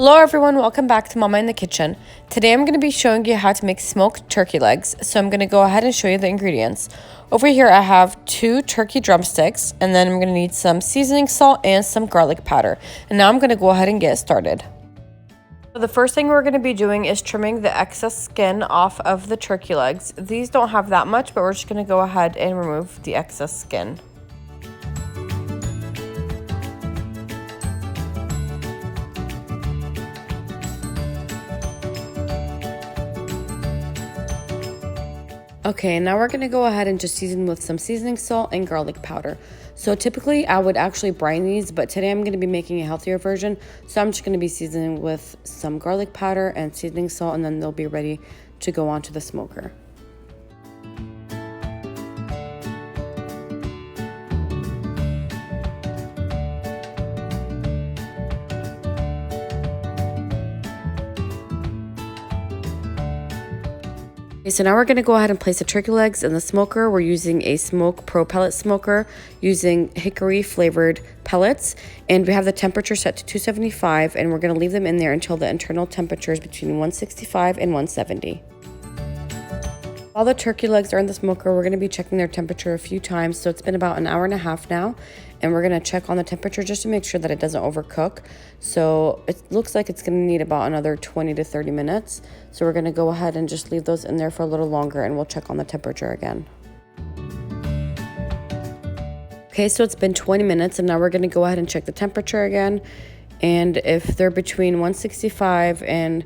Hello everyone, welcome back to Mama in the Kitchen. Today I'm going to be showing you how to make smoked turkey legs. So I'm going to go ahead and show you the ingredients. Over here I have 2 turkey drumsticks, and then I'm going to need some seasoning salt and some garlic powder. And now I'm going to go ahead and get started. So the first thing we're going to be doing is trimming the excess skin off of the turkey legs. These don't have that much, but we're just going to go ahead and remove the excess skin. Okay, now we're going to go ahead and just season with some seasoning salt and garlic powder. So typically I would actually brine these, but today I'm going to be making a healthier version. So I'm just going to be seasoning with some garlic powder and seasoning salt, and then they'll be ready to go onto the smoker. Okay, so now we're going to go ahead and place the turkey legs in the smoker. We're using a Smoke Pro pellet smoker using hickory flavored pellets, and we have the temperature set to 275, and we're going to leave them in there until the internal temperature is between 165 and 170. While the turkey legs are in the smoker, we're going to be checking their temperature a few times. So it's been about an hour and a half now, and we're going to check on the temperature just to make sure that it doesn't overcook. So it looks like it's going to need about another 20 to 30 minutes. So we're going to go ahead and just leave those in there for a little longer, and we'll check on the temperature again. Okay, so it's been 20 minutes, and now we're going to go ahead and check the temperature again. And if they're between 165 and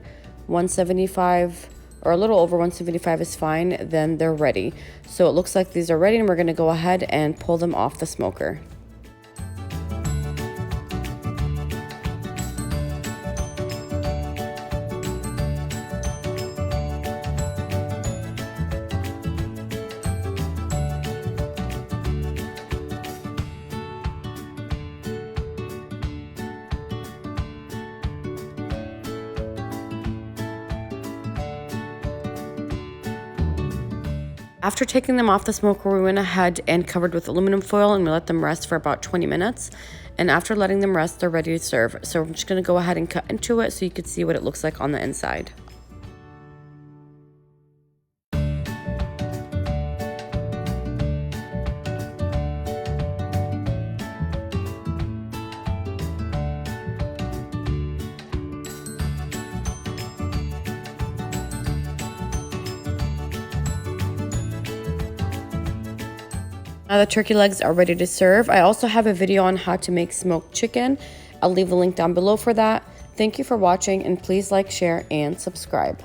175, or a little over 175 is fine, then they're ready. So it looks like these are ready, and we're going to go ahead and pull them off the smoker. After taking them off the smoker, we went ahead and covered with aluminum foil, and we let them rest for about 20 minutes. And after letting them rest, they're ready to serve. So I'm just going to go ahead and cut into it so you can see what it looks like on the inside. Now the turkey legs are ready to serve. I also have a video on how to make smoked chicken. I'll leave the link down below for that. Thank you for watching, and please like, share, and subscribe.